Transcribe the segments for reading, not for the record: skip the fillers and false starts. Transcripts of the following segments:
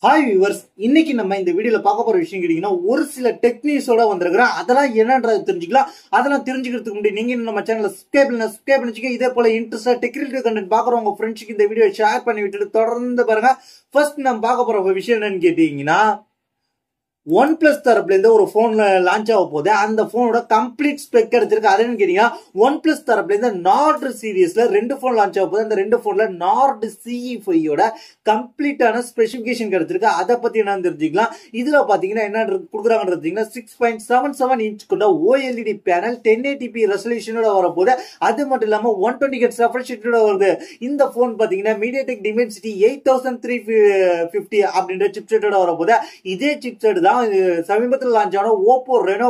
Hi viewers, இன்னைக்கு நம்ம இந்த வீடியோல பார்க்க போற விஷயம் கேட்டீங்கன்னா ஒரு சில டெக்னிக்ஸோட வந்திருக்கிறேன். அதெல்லாம் என்னன்றது தெரிஞ்சுக்கலாம். அதெல்லாம் தெரிஞ்சுக்கிறதுக்கு முன்னாடி நீங்க நம்ம சேனலை சப்ஸ்கிரைப் பண்ணிச்சுக்க. இதே போல இன்ட்ரெஸ்டா டெக்னிக்கல் கண்டென்ட் பாக்குறவங்க உங்க ஃப்ரெண்ட்ஸுக்கு இந்த வீடியோ ஷேர் பண்ணி விட்டுட்டு தொடர்ந்து பாருங்க. ஃபர்ஸ்ட் நம்ம பார்க்க போற விஷயம் என்னன்னு கேட்டீங்கன்னா, ஒன் பிளஸ் தரப்புல இருந்து ஒரு போன்ல லான்ச் ஆக போகுது. அந்த போனோட கம்ப்ளீட் ஸ்பெக் கிடைச்சிருக்கு. அதுன்னு கேட்டீங்கன்னா, ஒன் பிளஸ் தரப்புல இருந்து நார்ட் சீரீஸ்ல ரெண்டு போன் லான்ச் ஆக போகுது. அந்த ரெண்டு போன்ல நார்ட் CE5 கம்ப்ளீட்டான ஸ்பெசிபிகேஷன் கிடைச்சிருக்கு. அதை பத்தி என்ன தெரிஞ்சுக்கலாம். இதுல பாத்தீங்கன்னா என்ன கொடுக்குறாங்கன்னு 6.77 இன்ச் கொண்ட OLED பேனல் 1080p ரெசல்யூஷனோட வரப்போகுது. அது மட்டும் இல்லாம 120 Hz ரெஃப்ரெஷ் ரேட்டோட வருது. இந்த போன் பாத்தீங்கன்னா MediaTek Dimensity 8350 அப்படின்ற சிப்செட்டோட வரப்போகுது. இதே சிப்செட் தான் சமீபத்தில் லான்ச் ஆன Oppo Reno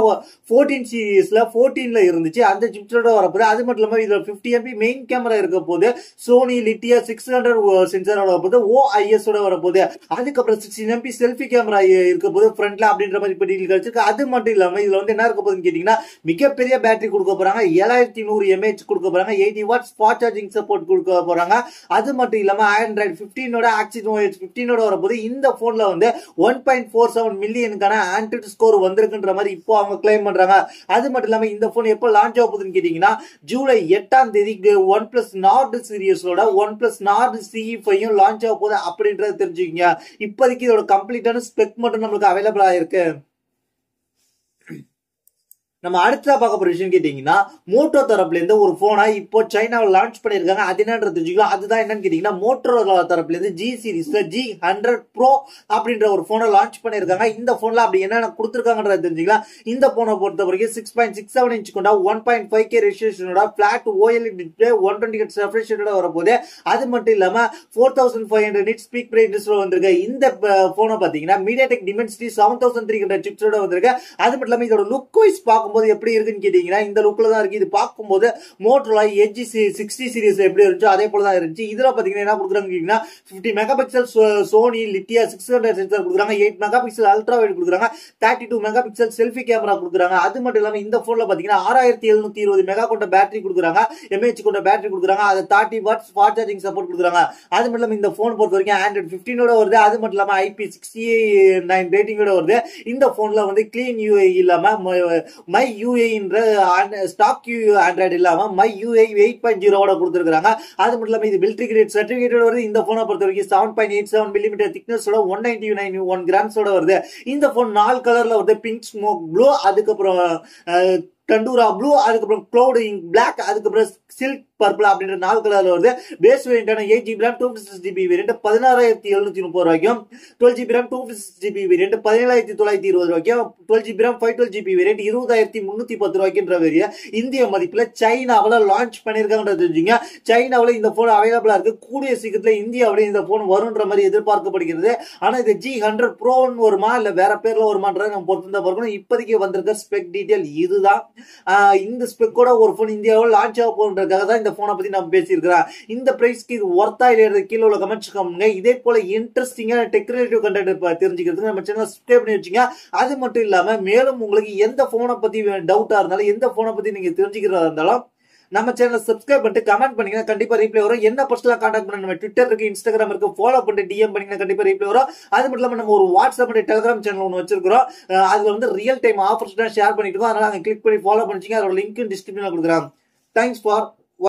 14 சீரீஸ்ல 14ல இருந்துச்சு. அந்த சிப்செட்டோட வரப்போகுது. அது மட்டும் இல்லாம இதுல 50 MP மெயின் கேமரா இருக்க போது. Sony Litia 600 சென்சாரோட வரப்போகுது. OIS ஓட வரப்போகுது. அதுக்கப்புறம் 16 MP செல்ஃபி கேமரா இருக்க போது ஃப்ரண்ட்ல அப்படின்ற மாதிரி டீடைல் கிடைச்சிருக்கு. அது மட்டும் இல்லாம இதுல வந்து என்ன இருக்க போகுதுன்னு கேட்டீங்கன்னா, மிகப்பெரிய பேட்டரி கொடுக்க போறாங்க. 7100 mAh கொடுக்க போறாங்க. 80 வாட்ஸ் ஃபாஸ்ட் சார்ஜிங் சப்போர்ட் கொடுக்க போறாங்க. அது மட்டும் இல்லாம Android 15 Axon OS 15 வரப்போகுது. இந்த போன்ல வந்து 1.47 மில்லியனுக்கான ஆண்ட்ராய்டு ஸ்கோர் வந்திருக்குன்ற மாதிரி இப்போ அவங்க கிளைம் பண்றாங்க. அது மட்டும் இல்லாம இந்த போன் எப்போ லான்ச் ஆக போகுதுன்னு கேட்டீங்கன்னா, ஜூலை 8ஆம் தேதிக்கு ஒன் பிளஸ் நார்ட் சீரீஸோட one plus Nord CE5 launch ஆக போகுது அப்படின்றத தெரிஞ்சுக்கங்க. இப்போதைக்கு இதோட கம்ப்ளீட்டான ஸ்பெக் மட்டும் நம்மளுக்கு அவைலபிள் ஆயிருக்கு. நம்ம அடுத்ததா பார்க்க போற விஷயம் கேட்டீங்கன்னா, மோட்டோ தரப்புல இருந்து ஒரு போனை இப்போ சைனாவில் லான்ச் பண்ணிருக்காங்க. அது என்னன்றது தெரிஞ்சுக்கலாம். அதுதான் என்னன்னு கேட்டீங்கன்னா, மோட்டோரோலா தரப்புல இருந்து G சீரீஸ்ல G100 Pro அப்படின்ற ஒரு போனை லான்ச் பண்ணிருக்காங்க. இந்த போன்ல அப்படி என்னென்ன கொடுத்துருக்காங்கன்றது தெரிஞ்சுக்கலாம். இந்த போனை பொறுத்த வரைக்கும் 6.67 இன்ச் கொண்ட 1.5K ரெசல்யூஷனோட flat OLED display 120 Hz refresh ரேட்டோட வரப்போகுது. அது மட்டும் இல்லாம 4500 nits பீக் பிரைட்னஸ் வந்திருக்கு. இந்த போனை பாத்தீங்கன்னா MediaTek Dimensity 7300 சிப்ஸோட வந்திருக்கு. அது மட்டும் இல்லாம இதோட லுக் வைஸ் பார்க்கும்போது எப்படி இருக்குன்னு கேட்டீங்கன்னா, இந்த லுக்ல தான் இருக்கு. இது பார்க்கும்போது Motorola Edge 60 சீரிஸ்ல எப்படி இருந்துச்சோ அதே போல தான் இருந்துச்சு. இதுல பாத்தீங்கன்னா என்ன கொடுக்குறாங்க கேட்டீங்கன்னா, 50 மெகாபிக்சல் Sony Litia 600 சென்சார் கொடுக்குறாங்க. 8 மெகாபிக்சல் அல்ட்ரா வைட் கொடுக்குறாங்க. 32 மெகாபிக்சல் செல்ஃபி கேமரா கொடுக்குறாங்க. அது மட்டும் இல்லாம இந்த போன்ல பாத்தீங்கன்னா 6720 மெகா கொண்ட பேட்டரி கொடுக்குறாங்க. mAh கொண்ட பேட்டரி கொடுக்குறாங்க. அது 30 வாட்ஸ் ஃபாஸ்ட் சார்ஜிங் சப்போர்ட் கொடுக்குறாங்க. அது மட்டும் இல்லாம இந்த போன் பொறுத்த வரைக்கும் Android 15 வருது. அது மட்டும் இல்லாம IP69 ரேட்டிங்கோட வருது. இந்த போன்ல வந்து கிளீன் UI இல்லாம மை UAன்ற ஸ்டாக் ஆண்ட்ராய்டு இல்லாம மை UI 8.0 கொடுத்திருக்காங்க. அது மட்டும் இல்லாம இது மிலிட்டரி கிரேட் சர்டிபிகேட் வருது. இந்த போனை பொறுத்த வரைக்கும் 7.87 மில்லிமீட்டர் திக்னஸோட 191 கிராம்ஸோட வருது. இந்த போன் 4 கலர்ல வருது. பிங்க், ஸ்மோக் ப்ளூ, அதுக்கப்புறம் டண்டூரா ப்ளூ, அதுக்கப்புறம் க்ளவுட் இங்க் பிளாக், அதுக்கப்புறம் சில்க் பர்பிள் அப்படின்ற 4 கலர்ல வருது. Base வேரியன்டான 8GB RAM 256GB variant 16730 ரூபாய்க்கும், 12GB RAM 256GB வேரியன்ட் 17920 ரூபாய்க்கும், 12GB RAM 512GB வேரியன்ட் 20310 ரூபாய்க்குன்ற வேரிய இந்திய மதிப்புல சைனாவில லான்ச் பண்ணிருக்காங்கன்றது தெரிஞ்சுங்க. சைனாவில இந்த போன் அவைலபிளா இருக்கு. கூடிய சீக்கிரத்துல இந்தியாவில இந்த போன் வரும்ன்ற மாதிரி எதிர்பார்க்கப்படுகிறது. ஆனா இது G100 Pro வருமா இல்ல வேற பேர்ல வருமான்றதை நம்ம பொறுத்து தான் பார்க்கணும். இப்போதைக்கு வந்திருக்க ஸ்பெக் டீடைல் இதுதான். இந்த ஸ்பெக்கோட ஒரு போன் இந்தியாவில் லான்ச் ஆக போன்றதுக்காக தான் இந்த போனை பத்தி நம்ம பேசியிருக்கிறோம். இந்த பிரைஸ்க்கு இது ஒர்த்தா இல்லையா கீழே உள்ள கமெண்ட்ஸ் கமெண்ட்ங்க. இதே போல இன்ட்ரெஸ்டிங்கான டெக்னிக்கல் கண்டென்ட் தெரிஞ்சுக்கிறதுக்கு நம்ம சேனல் சப்ஸ்கிரைப் பண்ணி வச்சுங்க. அது மட்டும் இல்லாம மேலும் உங்களுக்கு எந்த போனை பத்தி டவுட்டா இருந்தாலும், எந்த போனை பத்தி நீங்க தெரிஞ்சுக்கிறதா இருந்தாலும் நம்ம சேனல் சப்ஸ்கிரைப் பண்ணிட்டு கமெண்ட் பண்ணீங்கன்னா கண்டிப்பா ரீப்ளை வரும். என்ன பர்சனலா கான்டாக்ட் பண்ண நம்ம ட்விட்டர் இருக்கு, இன்ஸ்டாகிராம் இருக்கு, ஃபாலோ பண்ணிட்டு DM பண்ணீங்கன்னா கண்டிப்பா ரீப்ளை வரும். அது மட்டும் இல்லாம நம்ம ஒரு வாட்ஸ்அப் அண்ட் டெலிகிராம் சேனல் ஒன்று வச்சிருக்கிறோம். அதுல வந்து ரியல் டைம் ஆஃபர்ஸ் தான் ஷேர் பண்ணிட்டு இருக்கோம். அதனால அங்க கிளிக் பண்ணி ஃபாலோ பண்ணிச்சிங்க. அதோட லிங்க் டிஸ்கிரிப்ஷன்ல கொடுக்குறேன். Thanks for